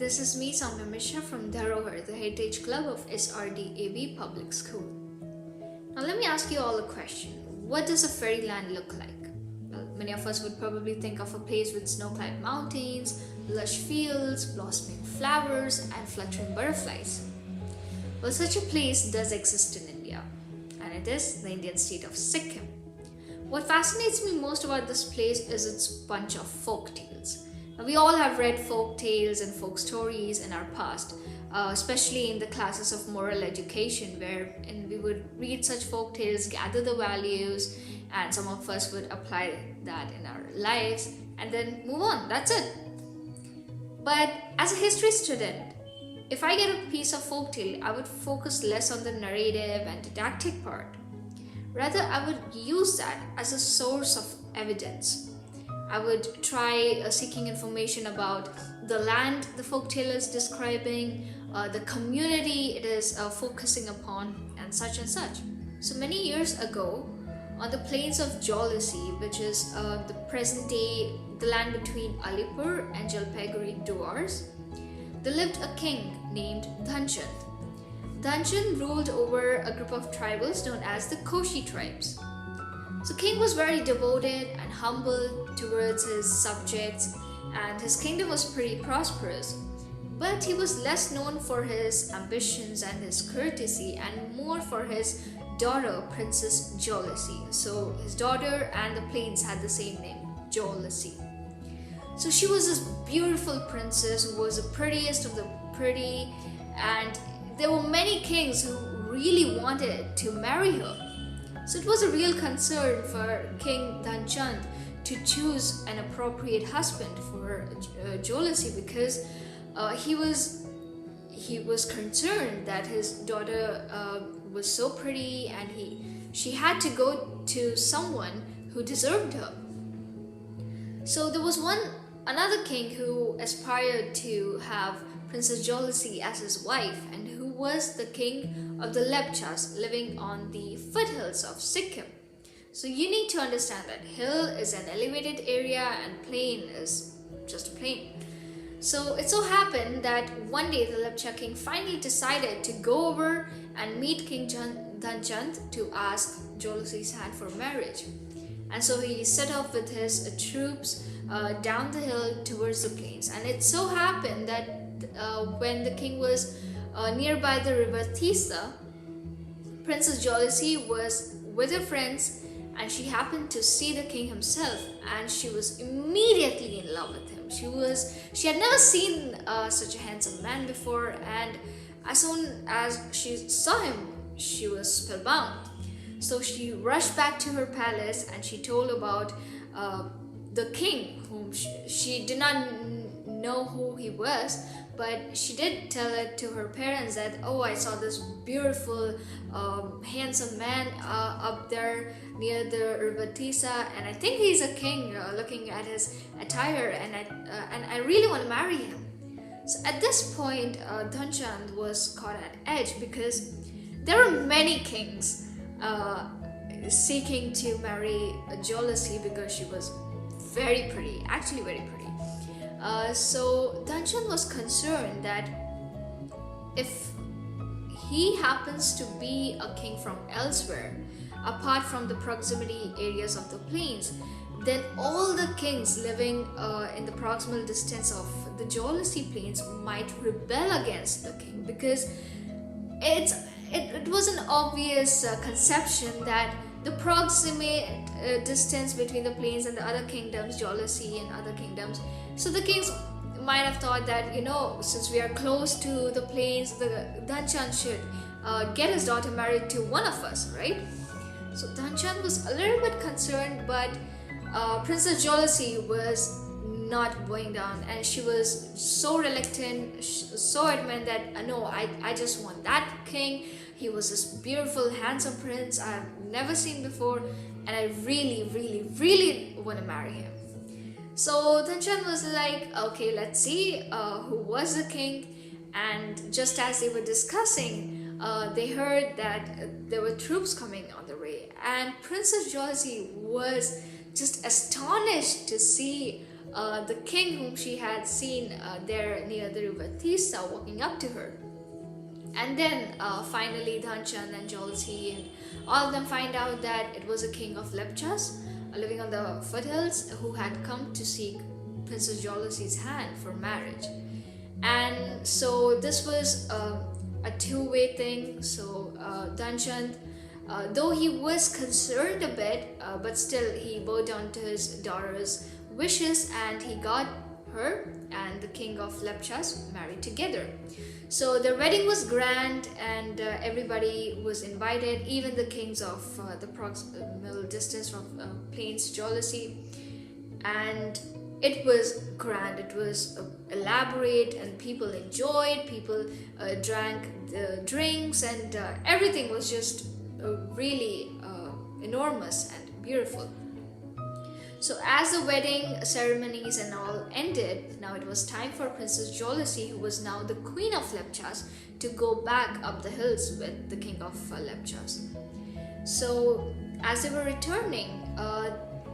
This is me, Soumya Mishra from Dharohar, the Heritage Club of SRDAV Public School. Now let me ask you all a question. What does a fairyland look like? Well, many of us would probably think of a place with snow-clad mountains, lush fields, blossoming flowers, and fluttering butterflies. Well, such a place does exist in India, and it is the Indian state of Sikkim. What fascinates me most about this place is its bunch of folk tales. Now, we all have read folk tales and folk stories in our past, especially in the classes of moral education, where we would read such folk tales, gather the values, and some of us would apply that in our lives and then move on. That's it. But as a history student, if I get a piece of folk tale, I would focus less on the narrative and didactic part. Rather, I would use that as a source of evidence. I would try seeking information about the land the folktale is describing, the community it is focusing upon, and such and such. So many years ago, on the plains of Jolasi, which is the present day, the land between Alipur and Jalpaiguri Duars, there lived a king named Dhanchand. Dhanchand ruled over a group of tribals known as the Koshi tribes. So king was very devoted and humble towards his subjects, and his kingdom was pretty prosperous. But he was less known for his ambitions and his courtesy, and more for his daughter, Princess Jolasi. So his daughter and the plains had the same name, Jolasi. So she was this beautiful princess who was the prettiest of the pretty, and there were many kings who really wanted to marry her. So it was a real concern for King Dhanchand to choose an appropriate husband for Jolasi, because he was concerned that his daughter was so pretty, and she had to go to someone who deserved her. So there was another king who aspired to have Princess Jolasi as his wife, and who was the king of the Lepchas living on the foothills of Sikkim. So you need to understand that hill is an elevated area and plain is just a plain. So it so happened that one day the Lepcha king finally decided to go over and meet King Dhanchand to ask Jolasi's hand for marriage. And so he set off with his troops down the hill towards the plains. And it so happened that when the king was nearby the river Tisa, Princess Jolasi was with her friends, and she happened to see the king himself, and she was immediately in love with him. She had never seen such a handsome man before, and as soon as she saw him, she was spellbound. So she rushed back to her palace, and she told about the king, whom she did not know who he was, but she did tell it to her parents that, oh, I saw this beautiful, handsome man up there near the river Tisa, and I think he's a king, looking at his attire, and I really want to marry him. So at this point, Dhanchand was caught at edge, because there were many kings seeking to marry Jolasi, because she was very pretty, actually very pretty. So Dhanchand was concerned that if he happens to be a king from elsewhere, apart from the proximity areas of the plains, then all the kings living in the proximal distance of the Jolasi plains might rebel against the king, because it was an obvious conception that the proximate distance between the plains and the other kingdoms, Jolasi and other kingdoms, so the kings might have thought that, since we are close to the plains, the Dhanchand should get his daughter married to one of us, right? So Dhanchand was a little bit concerned, but Princess Jolasi was not going down, and she was so reluctant, so adamant that no, I just want that king. He was this beautiful, handsome prince I've never seen before, and I really, really, really want to marry him. So Dhanchand was like, okay, let's see who was the king. And just as they were discussing, they heard that there were troops coming on the way, and Princess Jolasi was just astonished to see the king whom she had seen there near the river Tista walking up to her. And then finally Dhanchand and Jolasi and all of them find out that it was a king of Lepchas living on the foothills who had come to seek Princess Jolasi's hand for marriage. And so this was a two-way thing. So Dhanchand, though he was concerned a bit, but still he bowed down to his daughter's wishes and he got her and the king of Lepchas married together. So the wedding was grand and everybody was invited, even the kings of the proximal distance from Plains Jolasi. And it was grand, it was elaborate, and people enjoyed, people drank the drinks, and everything was just really enormous and beautiful. So as the wedding ceremonies and all ended, now it was time for Princess Jolasi, who was now the queen of Lepchas, to go back up the hills with the king of Lepchas. So as they were returning,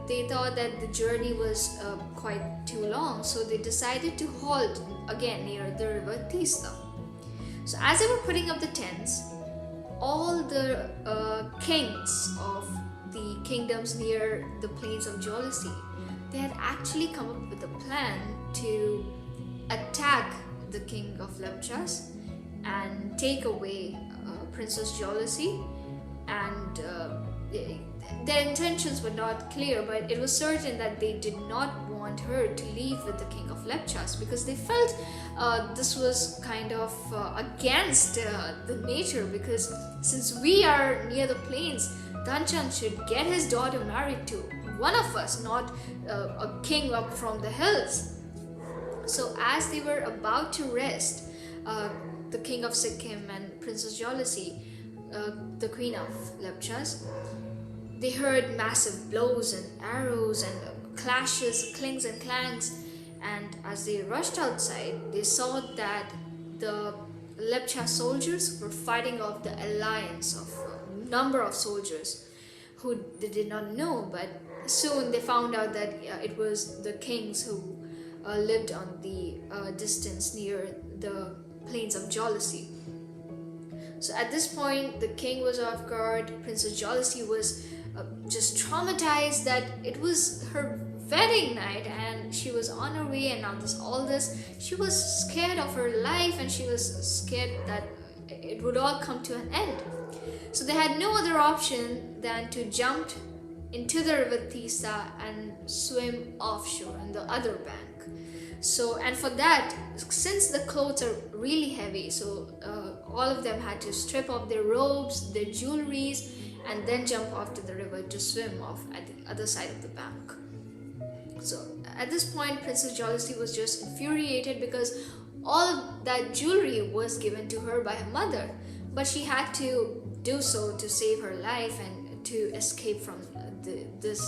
they thought that the journey was quite too long, so they decided to halt again near the river Tista. So as they were putting up the tents, all the kings of the kingdoms near the plains of Jolasi, they had actually come up with a plan to attack the king of Lepchas and take away Princess Jolasi. And their intentions were not clear, but it was certain that they did not want her to leave with the king of Lepchas, because they felt this was kind of against the nature, because since we are near the plains, Dhanchand should get his daughter married to one of us, not a king up from the hills. So as they were about to rest, the king of Sikkim and Princess Jolasi, the queen of Lepchas, they heard massive blows and arrows and clashes, clings and clangs. And as they rushed outside, they saw that the Lepcha soldiers were fighting off the alliance of number of soldiers who they did not know, but soon they found out that it was the kings who lived on the distance near the plains of Jolasi. So at this point, the king was off guard. Princess Jolasi was just traumatized that it was her wedding night and she was on her way, and now all this, she was scared of her life and she was scared that it would all come to an end. So they had no other option than to jump into the river Tista and swim offshore on the other bank. So, and for that, since the clothes are really heavy, so all of them had to strip off their robes, their jewelries, and then jump off to the river to swim off at the other side of the bank. So at this point, Princess Jolasi was just infuriated because all of that jewelry was given to her by her mother, but she had to do so to save her life and to escape from this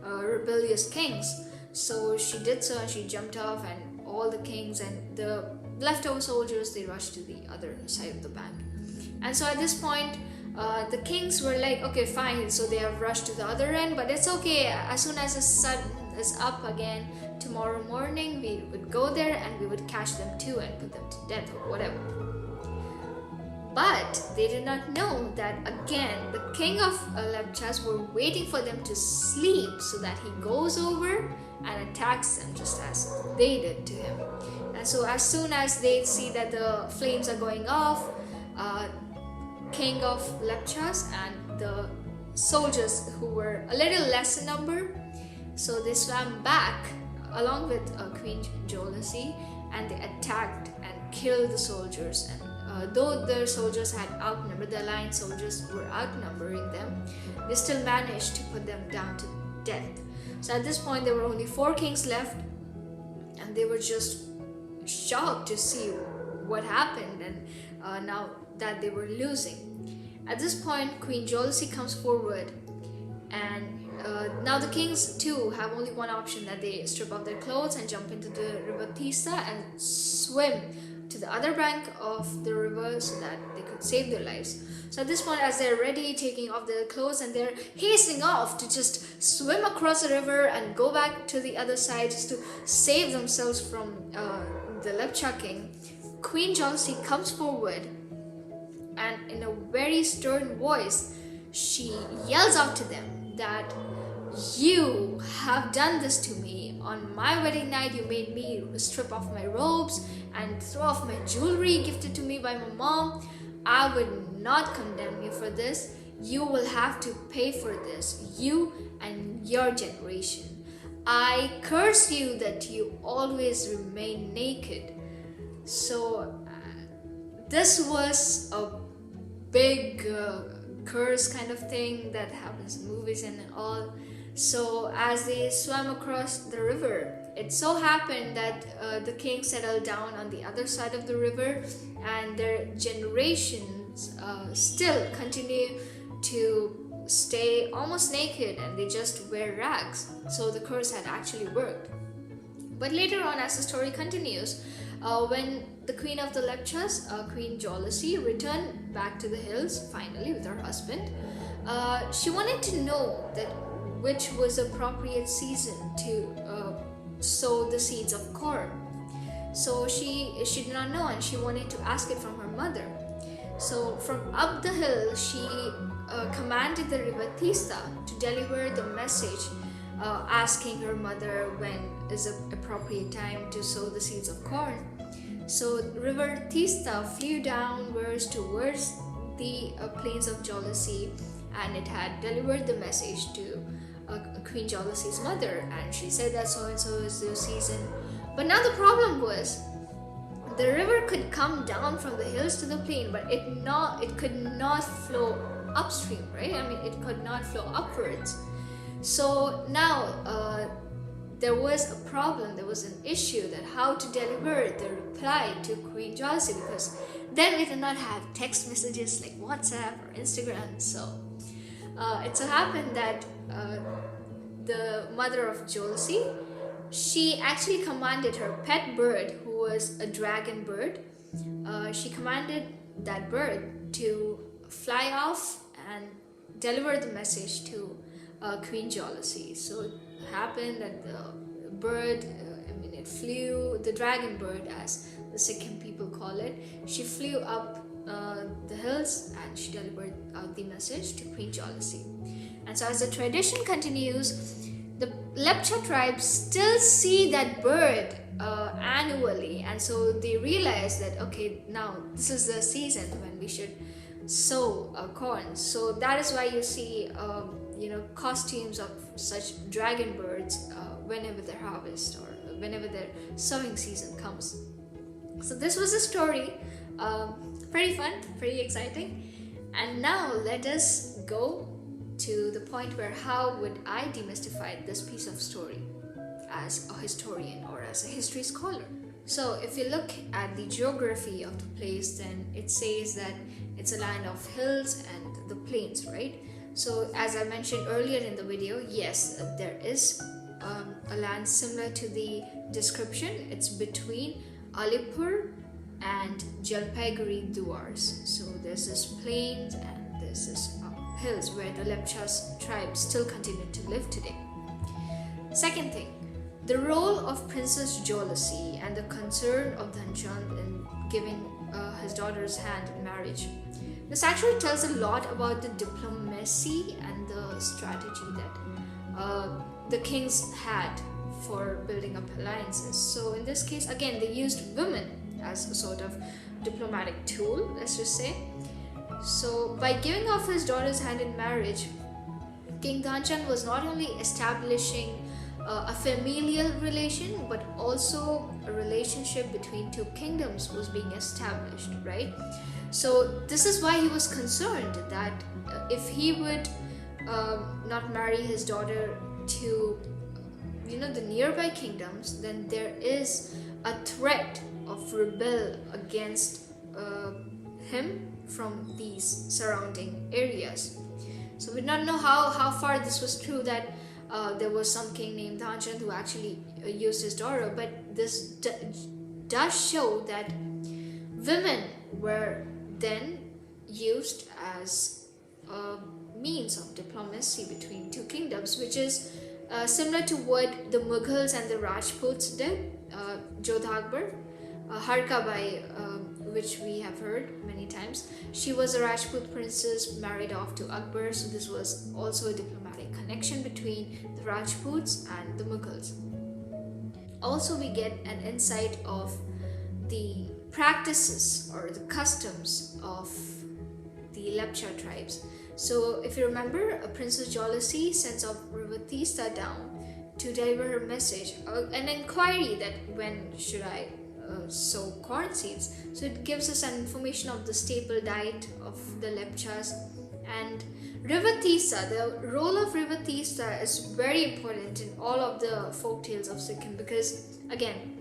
rebellious kings. So she did so and she jumped off, and all the kings and the leftover soldiers, they rushed to the other side of the bank. And so at this point, the kings were like, okay, fine, so they have rushed to the other end, but it's okay, as soon as the sun is up again tomorrow morning, we would go there and we would catch them too and put them to death or whatever. But they did not know that again the king of Lepchas were waiting for them to sleep so that he goes over and attacks them just as they did to him. And so as soon as they see that the flames are going off, king of Lepchas and the soldiers who were a little less in number, so they swam back along with Queen Jolasi, and they attacked and killed the soldiers. And though the soldiers had outnumbered, the alliance soldiers were outnumbering them, they still managed to put them down to death. So at this point there were only 4 kings left, and they were just shocked to see what happened, and now that they were losing. At this point, Queen Jolasi comes forward, and now the kings too have only one option, that they strip off their clothes and jump into the river Tista and swim to the other bank of the river so that they could save their lives. So at this point, as they're ready, taking off their clothes and they're hastening off to just swim across the river and go back to the other side just to save themselves from the Lepcha king, Queen Jolasi comes forward and in a very stern voice, she yells out to them that you have done this to me. On my wedding night, you made me strip off my robes and throw off my jewelry gifted to me by my mom. I would not condemn you for this. You will have to pay for this, you and your generation. I curse you that you always remain naked. So this was a big curse kind of thing that happens in movies and all. So as they swam across the river, it so happened that the king settled down on the other side of the river, and their generations still continue to stay almost naked, and they just wear rags. So the curse had actually worked. But later on, as the story continues, when the queen of the Lepchas, Queen Jolasi, returned back to the hills finally with her husband, she wanted to know that which was the appropriate season to sow the seeds of corn. So she did not know, and she wanted to ask it from her mother. So from up the hill, she commanded the river Tista to deliver the message, asking her mother when is the appropriate time to sow the seeds of corn. So river Tista flew downwards towards the plains of Jolasi, and it had delivered the message to Queen Jolasi's mother, and she said that so and so is the season. But now the problem was the river could come down from the hills to the plain, but it could not flow upstream, right? I mean, it could not flow upwards. So now there was a problem, there was an issue that how to deliver the reply to Queen Jolasi, because then we did not have text messages like WhatsApp or Instagram. So it so happened that the mother of Jolasi, she actually commanded her pet bird, who was a dragon bird, she commanded that bird to fly off and deliver the message to Queen Jolasi. So it happened that the bird, it flew, the dragon bird as the Sikkim people call it, she flew up the hills and she delivered the message to Queen Jolasi. And so as the tradition continues, the Lepcha tribes still see that bird annually, and so they realize that okay, now this is the season when we should sow corn. So that is why you see costumes of such dragon birds whenever they harvest or whenever their sowing season comes. So this was a story, pretty fun, pretty exciting. And now let us go to the point where how would I demystify this piece of story as a historian or as a history scholar. So if you look at the geography of the place, then it says that it's a land of hills and the plains, right? So as I mentioned earlier in the video, yes, there is a land similar to the description. It's between Alipur and Jalpaiguri Duars. So there's this plains and there's this hills where the Lepchas tribe still continue to live today. Second thing, the role of Princess Jolasi and the concern of Dhanchand in giving his daughter's hand in marriage. This actually tells a lot about the diplomacy and the strategy that the kings had for building up alliances. So in this case, again, they used women as a sort of diplomatic tool, let's just say. So by giving off his daughter's hand in marriage, King Dhanchand was not only establishing a familial relation, but also a relationship between two kingdoms was being established, right? So this is why he was concerned that if he would not marry his daughter to the nearby kingdoms, then there is a threat of rebel against him from these surrounding areas. So we don't know how far this was true, that there was some king named Dhanchand who actually used his daughter, but this does show that women were then used as a means of diplomacy between two kingdoms, which is similar to what the Mughals and the Rajputs did. Jodha Akbar, Harkabai, which we have heard many times, she was a Rajput princess married off to Akbar, so this was also a diplomatic connection between the Rajputs and the Mughals. Also, we get an insight of the practices or the customs of the Lepcha tribes. So, if you remember, Princess Jolasi sends off River Tista down to deliver her message, an inquiry that when should I sow corn seeds. So it gives us an information of the staple diet of the Lepchas. And River Tista, the role of River Tista is very important in all of the folk tales of Sikkim, because again,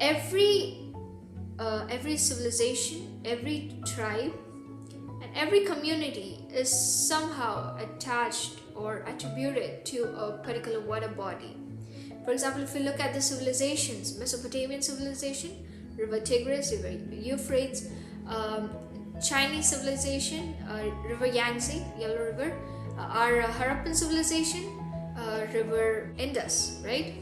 every civilization, every tribe, and every community is somehow attached or attributed to a particular water body. For example, if we look at the civilizations, Mesopotamian civilization, River Tigris, River Euphrates, Chinese civilization, River Yangtze, Yellow River, our Harappan civilization, River Indus, right?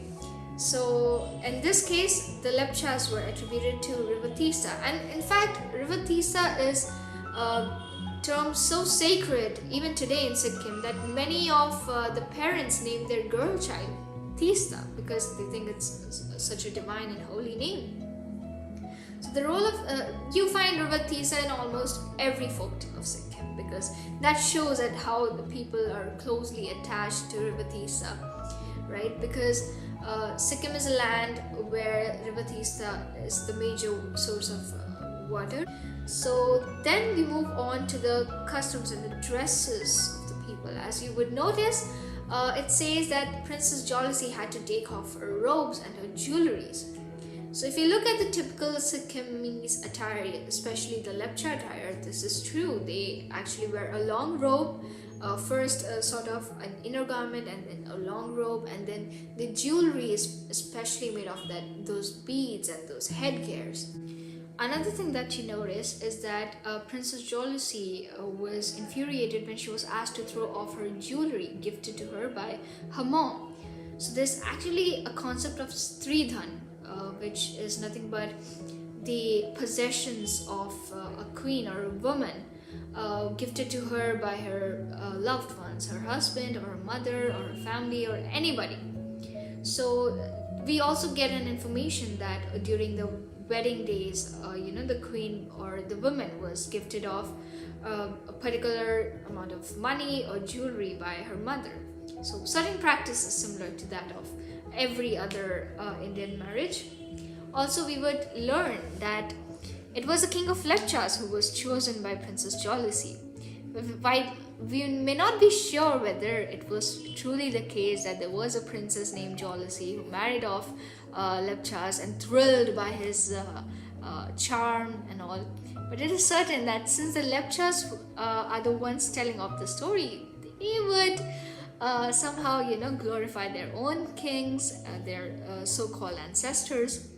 So in this case, the Lepchas were attributed to River Tista, and in fact, River Tista is a term so sacred even today in Sikkim that many of the parents name their girl child Tista because they think it's such a divine and holy name. So the role of you find River Tista in almost every folk tale of Sikkim, because that shows at how the people are closely attached to River Tista, right? Because Sikkim is a land where River Tista is the major source of water. So then we move on to the customs and the dresses of the people. As you would notice, it says that Princess Jolasi had to take off her robes and her jewelries. So if you look at the typical Sikkimese attire, especially the Lepcha attire, this is true. They actually wear a long robe, first sort of an inner garment and then a long robe, and then the jewelry is especially made of those beads and those headgears. Another thing that you notice is that Princess Jolasi was infuriated when she was asked to throw off her jewelry gifted to her by her mom. So there's actually a concept of Stridhan, which is nothing but the possessions of a queen or a woman gifted to her by her loved ones, her husband or her mother or her family or anybody. So we also get an information that during the wedding days, the queen or the woman was gifted of a particular amount of money or jewelry by her mother. So certain practices similar to that of every other Indian marriage. Also, we would learn that it was the king of Lepchas who was chosen by Princess Jolasi. While we may not be sure whether it was truly the case that there was a princess named Jolasi who married off Lepchas and thrilled by his charm and all, but it is certain that since the Lepchas are the ones telling of the story, they would somehow glorify their own kings, their so-called ancestors.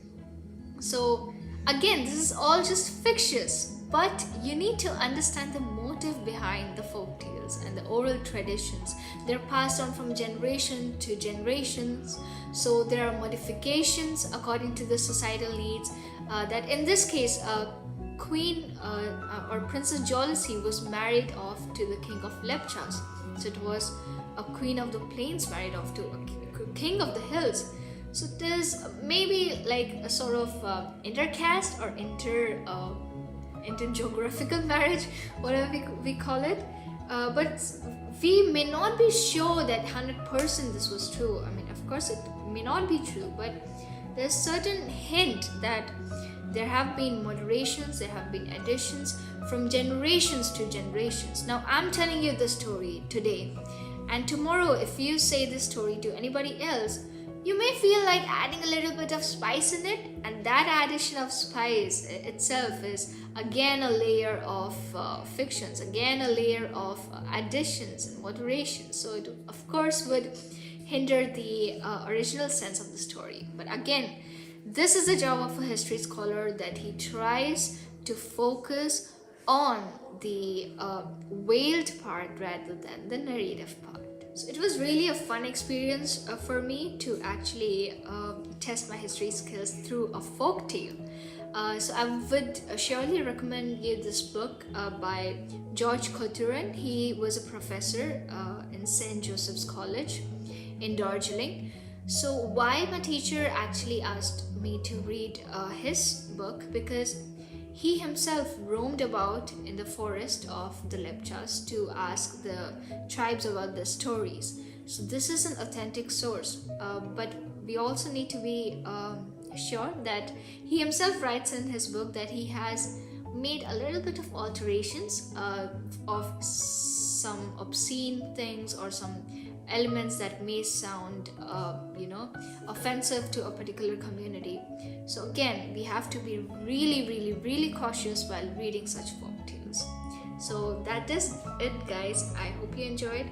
So again, this is all just fictitious, but you need to understand the motive behind the folk tales and the oral traditions. They're passed on from generation to generations, so there are modifications according to the societal needs. That in this case, Queen or Princess Jolasi was married off to the king of Lepchas. So it was a queen of the plains married off to a king of the hills. So there's maybe like a sort of intercaste or intergeographical marriage, whatever we call it. But we may not be sure that 100% this was true. I mean, of course, it may not be true, but there's certain hint that there have been moderations, there have been additions from generations to generations. Now, I'm telling you the story today, and tomorrow, if you say this story to anybody else, you may feel like adding a little bit of spice in it, and that addition of spice itself is again a layer of fictions, again a layer of additions and moderations. So it of course would hinder the original sense of the story. But again, This is the job of a history scholar, that he tries to focus on the veiled part rather than the narrative part. So it was really a fun experience for me to actually test my history skills through a folk tale. So I would surely recommend you this book by George Coturan. He was a professor in St. Joseph's College in Darjeeling. So why my teacher actually asked me to read his book, because he himself roamed about in the forest of the Lepchas to ask the tribes about their stories. So this is an authentic source, but we also need to be sure that he himself writes in his book that he has made a little bit of alterations of some obscene things or some elements that may sound offensive to a particular community. So again, we have to be really cautious while reading such folk tales. So that is it, guys. I hope you enjoyed.